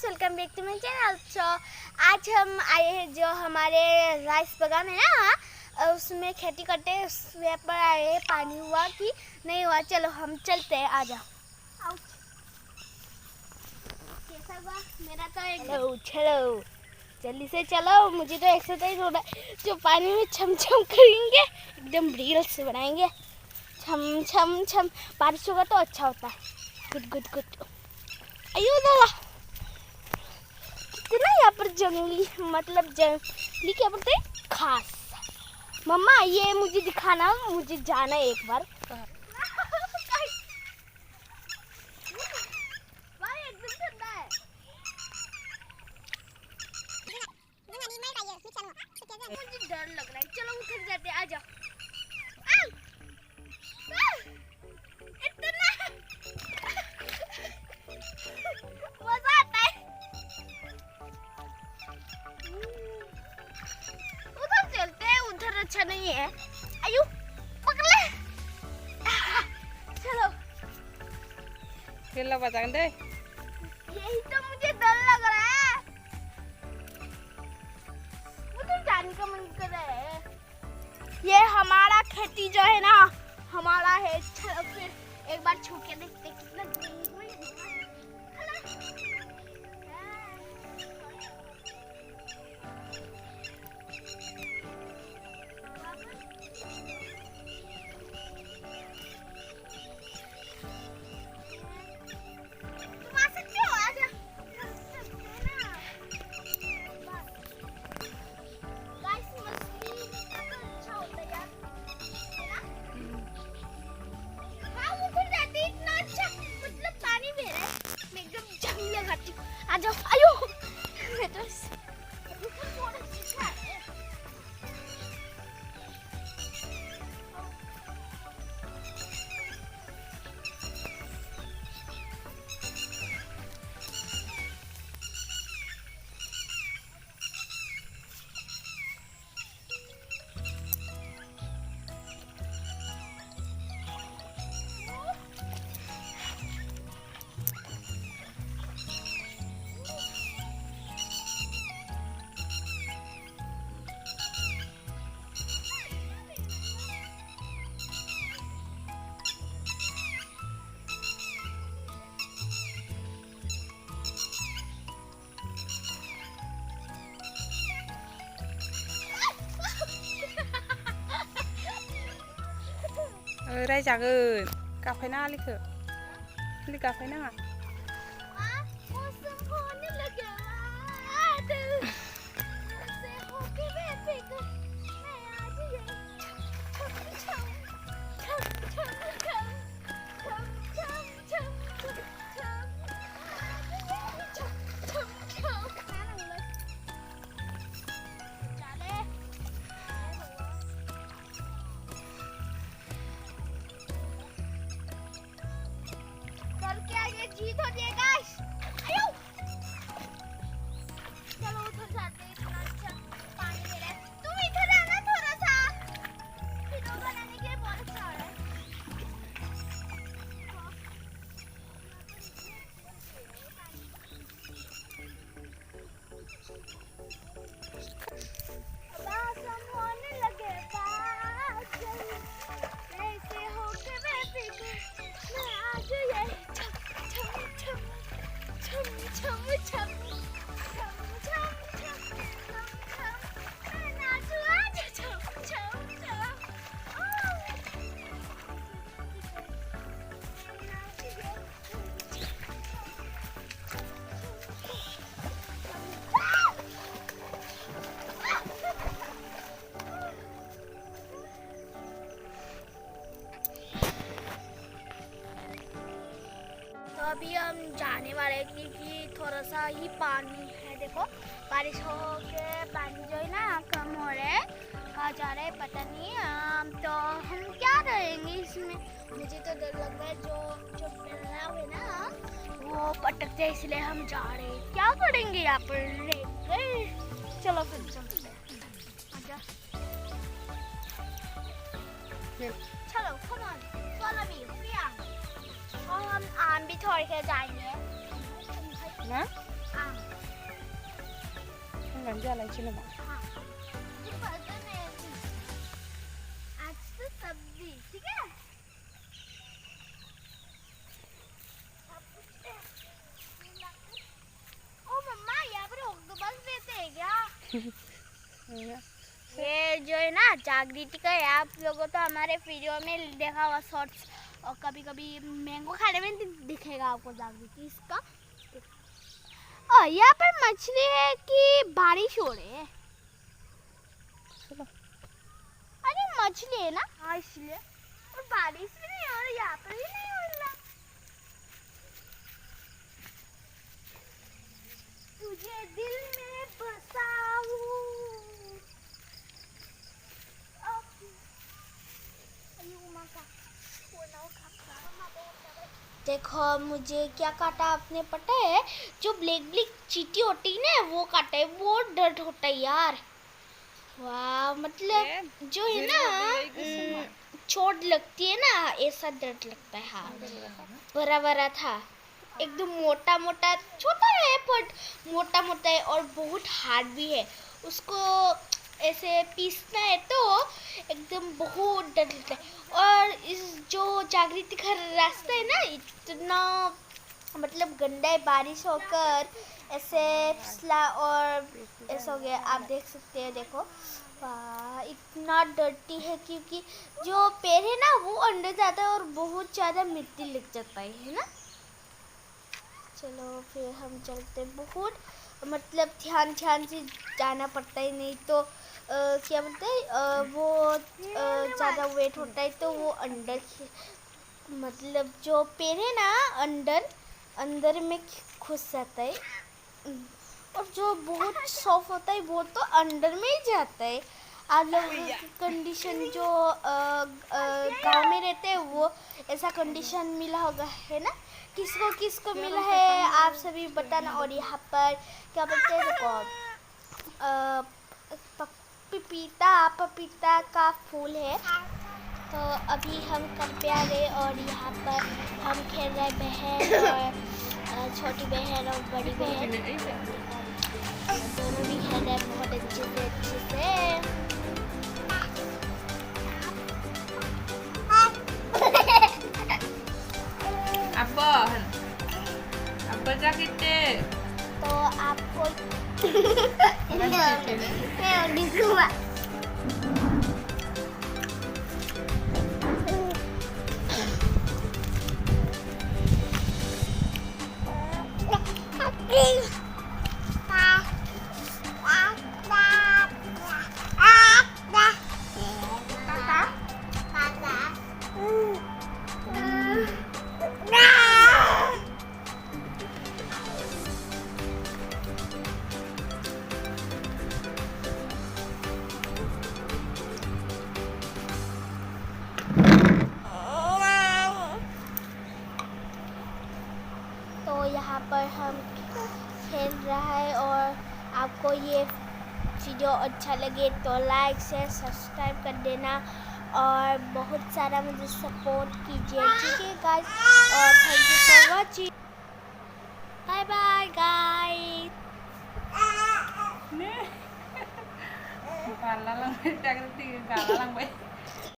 Welcome back to my channel. तो आज हम आए हैं जो हमारे राइस बागान है ना, उसमें खेती करते हैं। उसमें पर आए हैं, पानी हुआ कि नहीं हुआ। चलो हम चलते हैं, आ जाओ। कैसा हुआ मेरा? तो एक चलो जल्दी से चलो, मुझे तो एक्सरसाइज हो रहा है। जो पानी में छम छम करेंगे, एकदम रील्स बनाएंगे। छम छम छम, बारिश होगा तो अच्छा होता है। Good good good. अयो दादा, कितना यहाँ पर जंगली, मतलब जंगली क्या बोलते हैं, घास। मम्मा ये मुझे दिखाना, मुझे जाना है एक बार। मुझे डर लग रहा है, चलो उधर जाते, आ जाओ। इतना मजा आता है। उधर चलते हैं, उधर अच्छा नहीं है। आयु पकड़ ले। चलो खेलना बचा दे। यही तो मुझे डर लग रहा है, मुझे जाने का मन कर रहा है। ये हमारा खेती जो है ना, हमारा है। चलो फिर एक बार छू के देखते कितना ग्रीन है। तुम आ सकते हो, आ जा। आ जाओ। आयो मैं तो रायजागोन गाफायनाङा लिखो गाफायनाङा। जीत हो जाए गाइस। आयो चलो उधर जाते हैं, इतना अच्छा पानी दे रहा है। तुम इधर आना थोड़ा सा, वीडियो बनाने के लिए बहुत अच्छा हो रहा है। बस हम होने लगे पागल, ऐसे होके बेफिक्र मैं आज ये छम छम छम छम छम छम छम मैं नाचूं आज छम छम छम। तो अभी हम जाने वाले हैं, क्योंकि थोड़ा सा ही पानी है। देखो बारिश हो के पानी जो है ना कम हो रहा है, कहाँ जा रहा है पता नहीं। तो हम क्या करेंगे इसमें, मुझे तो डर लग रहा है। जो पेड़ है ना वो पटक जाए, इसलिए हम जा रहे हैं। क्या करेंगे यहाँ पर लेकर, चलो फिर चलते हैं। आजा चलो come on follow me Priyank और हम आम भी तोड़ के जाएंगे ना आमงั้นจะอะไรชินบ้าง हाँ ये पता नहीं आज तो सब्जी ठीक है ओ मम्मा यहाँ पर ऑक्टोपस देते हैं क्या ये जो है ना जागृति का है आप लोगों तो हमारे वीडियो में देखा हुआ शॉर्ट्स और कभी कभी मैंगो खाने में दिखेगा आपको जागृति इसका और यहाँ पर मछली है कि बारिश हो रही है चलो अरे मछली है ना हाँ इसलिए और बारिश भी नहीं हो रही यहाँ पर भी नहीं हो रहा तुझे दिल में बसाऊं देखो मुझे क्या काटा आपने पता है जो ब्लैक ब्लैक चींटी होती है ना वो काटा है वो दर्द होता है यार वाह मतलब जो है ना चोट लगती है ना ऐसा दर्द लगता है हाँ बड़ा बड़ा था एकदम मोटा मोटा छोटा है पर मोटा मोटा है और बहुत हार्ड भी है उसको ऐसे पीसना है तो एकदम बहुत डर लगता है और इस जो जागृति का रास्ता है ना इतना मतलब गंदा है बारिश होकर ऐसे फिसला और ऐसा हो गया आप देख सकते हैं देखो वाह इतना डर्टी है क्योंकि जो पैर है ना वो अंदर जाता है और बहुत ज़्यादा मिट्टी लग जाता है ना चलो फिर हम चलते बहुत मतलब ध्यान से जाना पड़ता है नहीं तो क्या बोलते हैं वो ज़्यादा वेट होता है तो वो अंदर मतलब जो पैर है ना अंदर में घुस जाता है और जो बहुत सॉफ्ट होता है वो तो अंदर में ही जाता है आप लोग की कंडीशन जो गांव में रहते हैं वो ऐसा कंडीशन मिला होगा है ना किसको मिला है आप सभी बताना और यहाँ पर क्या बोलते हैं पपीता का फूल है तो अभी हम कर आ रहे और यहाँ पर हम खेल रहे बहन और छोटी बहन और बड़ी बहन दोनों भी खेल रहे बहुत अच्छे से apa sakit deh तो आपको मैं दिखूंगा तो यहाँ पर हम खेल रहा है और आपको ये वीडियो अच्छा लगे तो लाइक शेयर सब्सक्राइब कर देना और बहुत सारा मुझे सपोर्ट कीजिए ठीक है गाइस और thank you for watching bye bye guys Kalah lang, jaga tinggal kalah lang, boy.